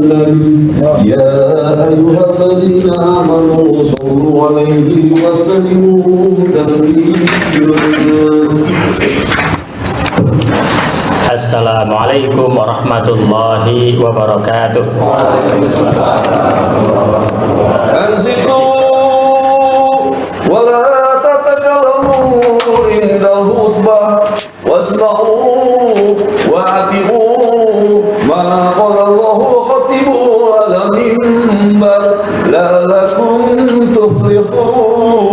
النبي يا أيها الذين آمنوا صلوا عليه وسلموا تسليما. Assalamualaikum warahmatullahi wabarakatuh. أنصتوا ولا تتكلموا عند الخطبة واسمعوا وأطيعوا ما قال الله خطبوا على المنبر لعلكم تفلحون.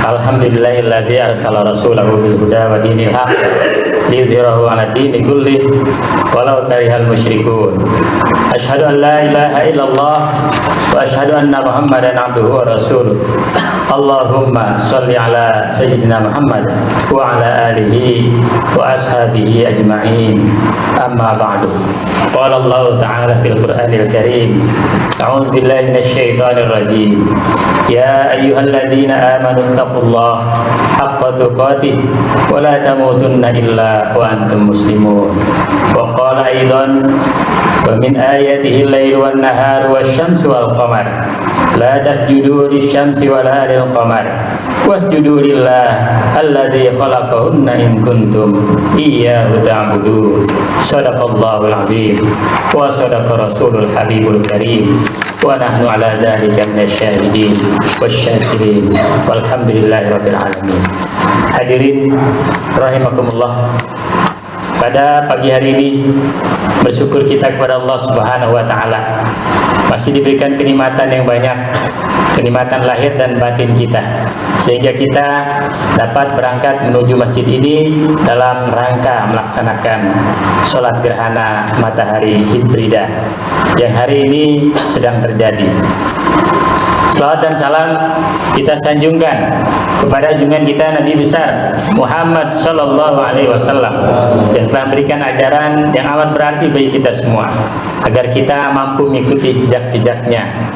Alhamdulillahilladzi arsala rasulahu bil huda wa dinil haq liyudhhirahu 'ala dini kullih walau karihal musyrikun. Asyhadu an la ilaha illallah wa asyhadu anna Muhammadan 'abduhu wa rasuluh. Allahumma shalli 'ala sayyidina Muhammad wa 'ala alihi wa ashabihi ajma'in. Amma ba'du. Qala Allah ta'ala fil Qur'anil Karim. A'udzu billahi minasyaitonir rajim. Ya ayyuhalladzina amanu taqullaha haqqa tuqatih wa la tamutunna illa wa antum muslimun. Wa qala aidan wa min ayatihi al-lailu wan-naharu wasyamsu wal-qamar la tasjudu lisyamsi wala lil-qamar wasjudu lillah alladzi khalaqahunna in kuntum iyyahu ta'budun. Shadaqallahul azim wa shadaqa rasulul habibul karim wa nahnu ala dzalika minasyahidin wasyakirin walhamdulillahi rabbil alamin. Hadirin rahimakumullah, pada pagi hari ini bersyukur kita kepada Allah Subhanahu wa taala masih diberikan kenikmatan yang banyak, kenikmatan lahir dan batin kita, sehingga kita dapat berangkat menuju masjid ini dalam rangka melaksanakan sholat gerhana matahari hibrida yang hari ini sedang terjadi. Salawat dan salam kita sanjungkan kepada junjungan kita Nabi besar Muhammad sallallahu alaihi wasallam yang telah memberikan ajaran yang amat berarti bagi kita semua, agar kita mampu mengikuti jejak-jejaknya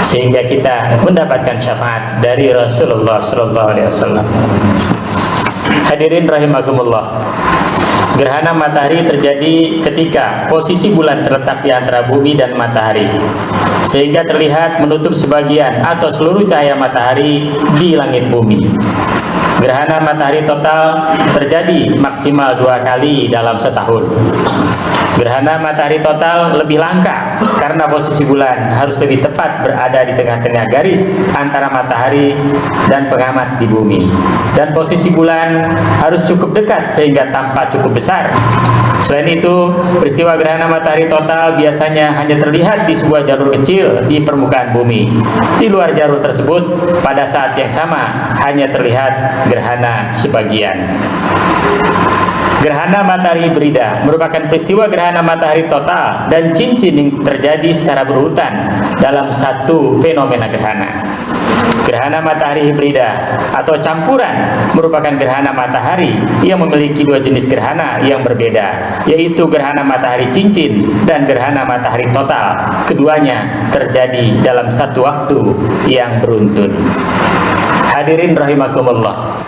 sehingga kita mendapatkan syafaat dari Rasulullah sallallahu alaihi wasallam. Hadirin rahimakumullah, gerhana matahari terjadi ketika posisi bulan terletak di antara bumi dan matahari, sehingga terlihat menutup sebagian atau seluruh cahaya matahari di langit bumi. Gerhana matahari total terjadi maksimal 2 kali dalam setahun. Gerhana matahari total lebih langka karena posisi bulan harus lebih tepat berada di tengah-tengah garis antara matahari dan pengamat di bumi, dan posisi bulan harus cukup dekat sehingga tampak cukup besar. Selain itu, peristiwa gerhana matahari total biasanya hanya terlihat di sebuah jalur kecil di permukaan bumi. Di luar jalur tersebut, pada saat yang sama hanya terlihat gerhana sebagian. Gerhana matahari hibrida merupakan peristiwa gerhana matahari total dan cincin yang terjadi secara berurutan dalam satu fenomena gerhana. Gerhana matahari hibrida atau campuran merupakan gerhana matahari yang memiliki 2 jenis gerhana yang berbeda, yaitu gerhana matahari cincin dan gerhana matahari total. Keduanya terjadi dalam satu waktu yang beruntun. Hadirin rahimakumullah,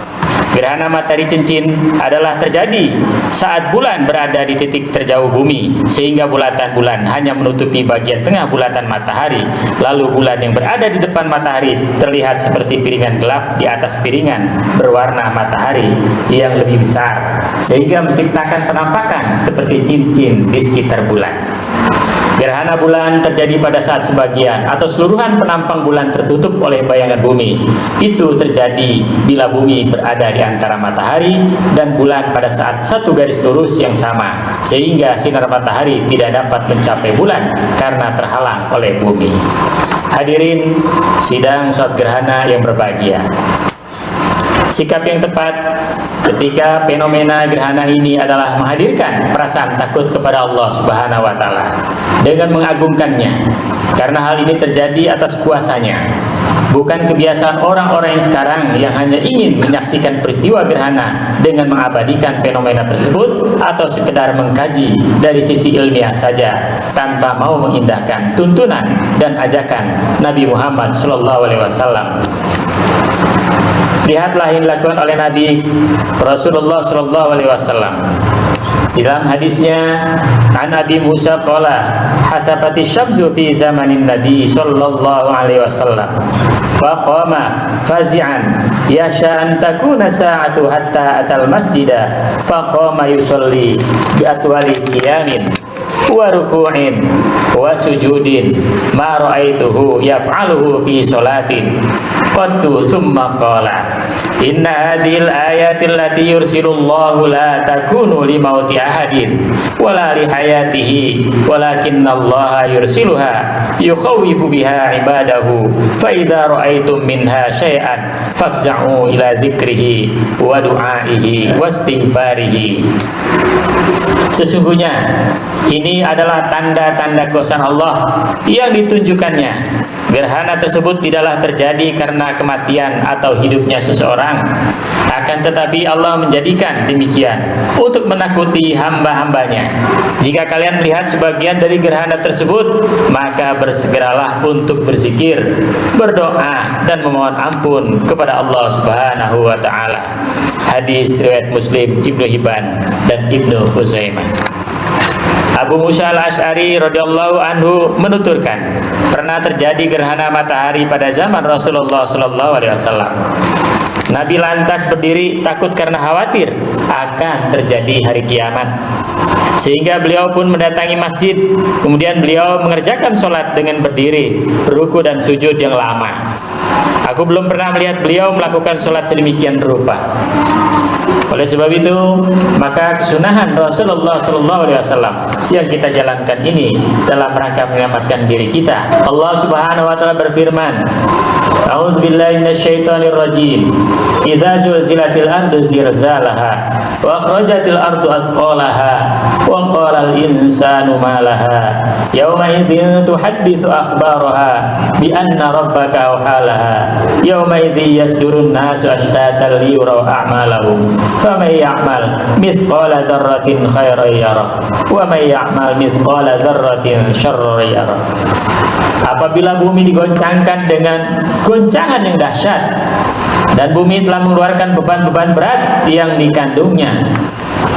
gerhana matahari cincin adalah terjadi saat bulan berada di titik terjauh bumi, sehingga bulatan bulan hanya menutupi bagian tengah bulatan matahari. Lalu bulan yang berada di depan matahari terlihat seperti piringan gelap di atas piringan berwarna matahari yang lebih besar, sehingga menciptakan penampakan seperti cincin di sekitar bulan. Gerhana bulan terjadi pada saat sebagian atau seluruhan penampang bulan tertutup oleh bayangan bumi. Itu terjadi bila bumi berada di antara matahari dan bulan pada saat satu garis lurus yang sama, sehingga sinar matahari tidak dapat mencapai bulan karena terhalang oleh bumi. Hadirin sidang sholat gerhana yang berbahagia, sikap yang tepat ketika fenomena gerhana ini adalah menghadirkan perasaan takut kepada Allah Subhanahu wa taala dengan mengagungkannya, karena hal ini terjadi atas kuasanya. Bukan kebiasaan orang-orang yang sekarang yang hanya ingin menyaksikan peristiwa gerhana dengan mengabadikan fenomena tersebut atau sekedar mengkaji dari sisi ilmiah saja tanpa mau mengindahkan tuntunan dan ajakan Nabi Muhammad SAW. Lihatlah yang dilakukan oleh Nabi Rasulullah SAW. Di dalam hadisnya, an Abi Musa qala hasabati syamsu fi zamanin Nabi sallallahu alaihi wasallam faqama fazi'an yasha an takuna sa'atu hatta atal masjida faqama yusalli bi atwali qiyamin wa ruku'in wa sujudin ma ra'aituhu yaf'aluhu fi salatin qattu thumma qala inna hadhil ayati allati yursilullahu la takunu li mauti ahadin wala li hayatihi walakinna allaha yursiluha yukhawifu biha ibadahu fa idza ra'aitum minha syai'an fafza'u ila dzikrihi wa du'aihi wastighfarihi. Sesungguhnya ini adalah tanda-tanda kekuasaan Allah yang ditunjukkannya. Gerhana tersebut tidaklah terjadi karena kematian atau hidupnya seseorang. Akan tetapi Allah menjadikan demikian untuk menakuti hamba-hambanya. Jika kalian melihat sebagian dari gerhana tersebut, maka bersegeralah untuk berzikir, berdoa, dan memohon ampun kepada Allah Subhanahu wa Ta'ala. Hadis riwayat Muslim, Ibnu Hibban, dan Ibnu Khuzaimah. Abu Musa al-Asy'ari radhiyallahu anhu menuturkan, pernah terjadi gerhana matahari pada zaman Rasulullah sallallahu alaihi wasallam. Nabi lantas berdiri takut karena khawatir akan terjadi hari kiamat. Sehingga beliau pun mendatangi masjid. Kemudian beliau mengerjakan sholat dengan berdiri, ruku dan sujud yang lama. Aku belum pernah melihat beliau melakukan sholat sedemikian rupa. Oleh sebab itu, maka kesunahan Rasulullah SAW yang kita jalankan ini dalam rangka menyelamatkan diri kita. Allah Subhanahu wa Ta'ala berfirman, A'udzubillahi minasyaitonir rajim. Idza zulzilatil ardu zilzalaha wa akhrajatil ardu athqalaha wa qala al insanu ma laha yauma idzin tuhadditsu akhbaraha bi anna rabbaka awhalaha yauma idzi yasdurun nasu ashtatan liyuraw a'malahum faman ya'mal mithqala dzarratin khairan yarah wa man ya'mal mithqala dzarratin syarran yarah. Apabila bumi digoncangkan dengan goncangan yang dahsyat dan bumi telah mengeluarkan beban-beban berat yang dikandungnya,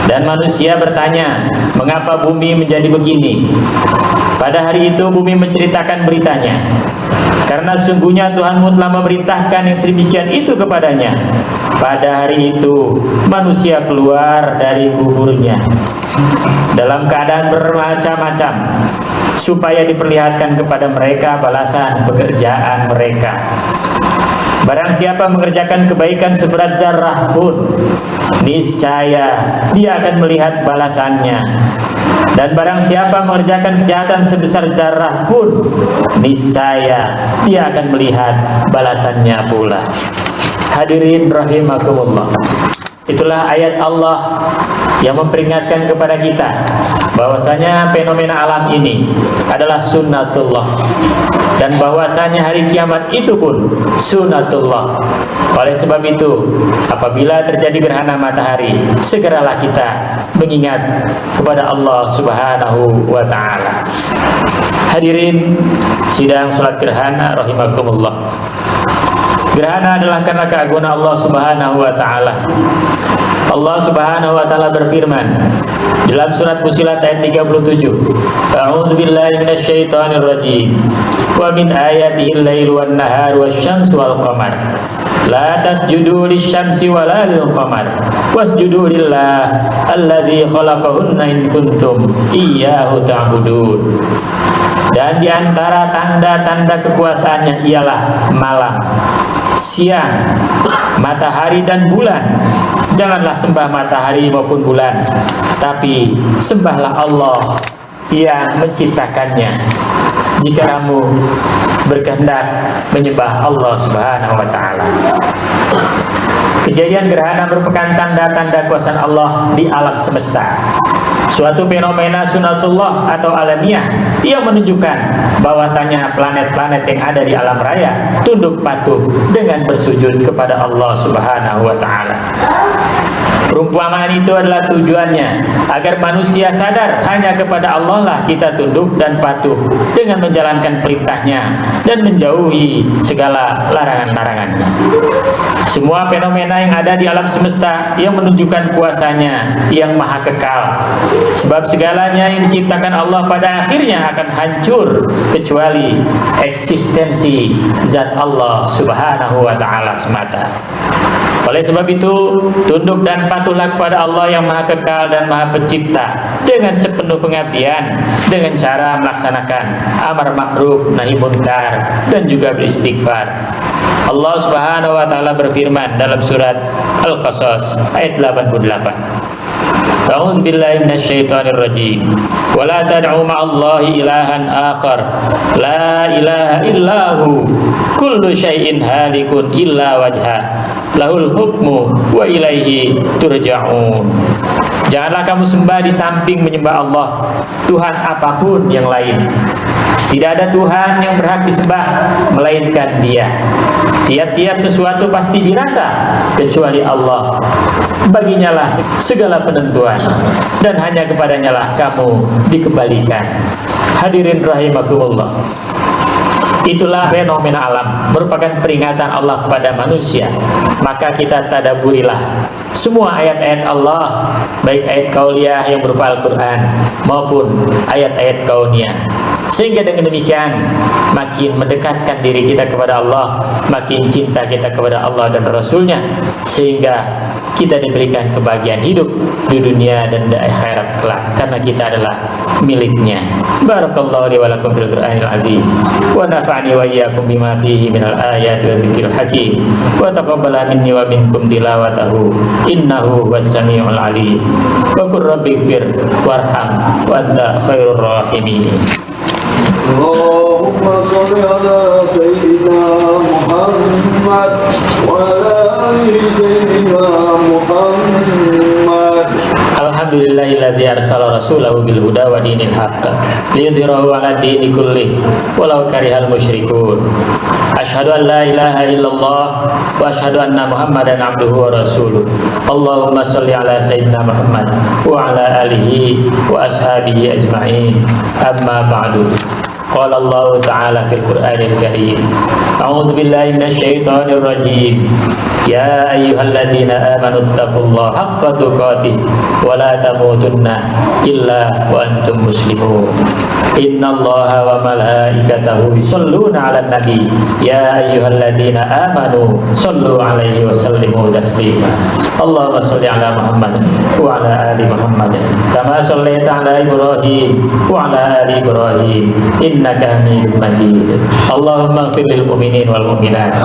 dan manusia bertanya, mengapa bumi menjadi begini? Pada hari itu bumi menceritakan beritanya, karena sungguhnya Tuhanmu telah memerintahkan yang sedemikian itu kepadanya. Pada hari itu manusia keluar dari kuburnya dalam keadaan bermacam-macam, supaya diperlihatkan kepada mereka balasan pekerjaan mereka. Barang siapa mengerjakan kebaikan seberat zarrah pun, niscaya dia akan melihat balasannya. Dan barang siapa mengerjakan kejahatan sebesar zarrah pun, niscaya dia akan melihat balasannya pula. Hadirin rahimakumullah. Itulah ayat Allah yang memperingatkan kepada kita bahwasanya fenomena alam ini adalah sunnatullah, dan bahwasanya hari kiamat itu pun sunnatullah. Oleh sebab itu, apabila terjadi gerhana matahari, segeralah kita mengingat kepada Allah Subhanahu wa Ta'ala. Hadirin sidang salat gerhana rahimakumullah. Gerhana adalah karena keagungan Allah Subhanahu wa Ta'ala. Allah Subhanahu wa Ta'ala berfirman dalam surat Fussilat ayat 37, A'udzubillahi minasyaitonir rajim. Wa min ayatihi al-lailu wan-naharu wasy-syamsu wal-qamar. La tasjudu lisyamsi wala lil-qamar. Wasjudu lillah alladzi khalaqahunna in kuntum iyyahu ta'budun. Dan di antara tanda-tanda kekuasaannya ialah malam, siang, matahari dan bulan. Janganlah sembah matahari maupun bulan, tapi sembahlah Allah yang menciptakannya. Jika kamu berkehendak menyembah Allah Subhanahu wa Ta'ala. Kejadian gerhana merupakan tanda-tanda kuasa Allah di alam semesta. Suatu fenomena sunatullah atau alamiah yang menunjukkan bahwasanya planet-planet yang ada di alam raya tunduk patuh dengan bersujud kepada Allah Subhanahu wa Ta'ala. Perumpamaan itu adalah tujuannya agar manusia sadar hanya kepada Allah lah kita tunduk dan patuh dengan menjalankan perintahnya dan menjauhi segala larangan-larangannya. Semua fenomena yang ada di alam semesta yang menunjukkan kuasanya yang maha kekal. Sebab segalanya yang diciptakan Allah pada akhirnya akan hancur kecuali eksistensi zat Allah Subhanahu wa ta'ala semata. Oleh sebab itu, tunduk dan patuhlah kepada Allah yang maha kekal dan maha pencipta dengan sepenuh pengabdian, dengan cara melaksanakan amar ma'ruf nahi munkar dan juga beristighfar. Allah Subhanahu wa ta'ala berfirman dalam surat Al-Qasas ayat 88. A'udzu billahi minasyaitonir rajim. Wa la tad'u ma'allahi ilahan akhar. La ilaha illahu. Kullu syai'in halikun illa wajhah. Lahul hukmu wa ilaihi turja'un. Janganlah kamu sembah di samping menyembah Allah Tuhan apapun yang lain. Tidak ada Tuhan yang berhak disembah melainkan Dia. Tiap-tiap sesuatu pasti dirasa kecuali Allah. Baginya lah segala penentuan dan hanya kepadanya lah kamu dikembalikan. Hadirin rahimakumullah. Itulah fenomena alam, merupakan peringatan Allah kepada manusia. Maka kita tadaburilah semua ayat-ayat Allah, baik ayat kauliyah yang berupa Al-Quran maupun ayat-ayat kauniyah. Sehingga dengan demikian makin mendekatkan diri kita kepada Allah, makin cinta kita kepada Allah dan Rasulnya, sehingga kita diberikan kebahagiaan hidup di dunia dan di akhirat kelak, karena kita adalah miliknya. Barakallahu li wa lakum fil Qur'anil azim wa nafa'ani wa iyyakum bima fihi minal ayati wa dzikril hakim wa taqabbala minni wa minkum tilawatahu innahu was-sami'ul alim. Wa qur rabbighfir warham wa anta khairur rahimin. Allahumma shalli ala sayyidina Muhammad wa ala ali sayyidina Muhammad. Alhamdulillahilladzi arsala rasulahu bil huda wa dinil haqq liyudhhirahu 'ala dini kullih walau karihal musyrikun. Asyhadu an la ilaha illallah wa asyhadu anna Muhammadan abduhu wa rasuluh. Allahumma shalli ala sayyidina Muhammad wa ala alihi wa ashabihi ajma'in. Amma ba'du. Qala Allah Ta'ala fil Qur'anil Karim. A'udzu billahi minasyaitonir rajim. Ya ayyuhalladzina amanu taqullaha haqqa tuqatih wa la tamutunna illa wa antum muslimun. Innallaha wa malaikatahu yusholluna 'alan nabi. Ya ayyuhalladzina amanu shollu 'alaihi wa sallimu taslima. Allahumma shalli 'ala Muhammad wa 'ala ali Muhammad kama shallaita 'ala Ibrahim wa 'ala ali Ibrahim innaka Hamidum Majid. Allahumma ighfir lil mu'minin wal mu'minat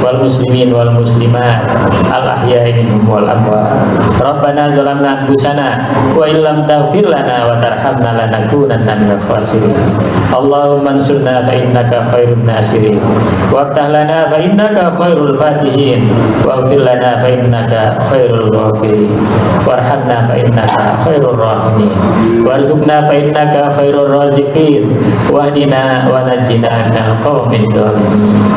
wal muslimin wal muslimat al ahya'i minhum wal amwat. Rabbana zalamna anfusana wa illam taghfir lana wa tarhamna lanakunanna minal khasirin. Allahumma ansurna fa innaka khairun nasirin waftah lana fa innaka khairul fatihin waghfir lana fa innaka khairul ghafirin warhamna fa innaka khairur rahimin warzuqna fa innaka khairur raziqin wahdina wa najjina minal qaumid dhalimin.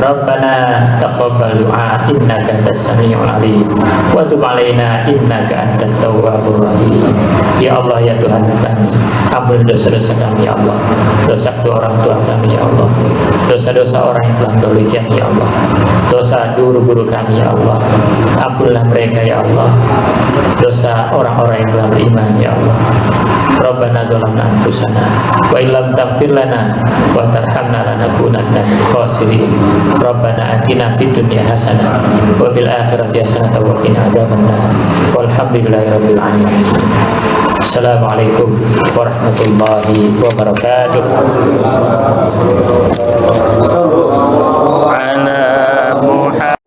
Rabbana taqabbal du'a innaka antas samiul alim wa tub alaina innaka antat tawwabur rahim. Ya Allah, ya Tuhan kami, ampuni dosa-dosa kami ya Allah, dosa kedua orang tua kami ya Allah, dosa-dosa orang yang telah mendahului kami ya Allah, dosa guru-guru kami ya Allah, ampunilah mereka ya Allah, dosa orang-orang yang telah beriman ya Allah. Rabbana zalamna anfusana wa illam taghfir lana wa tarhamna lanakunanna minal khasirin. Rabbana atina fid dunya hasanah wa fil akhirati hasanah wa qina adzabannar. Walhamdulillahirabbil alamin. Assalamualaikum warahmatullahi wabarakatuh. Ala Muhammad.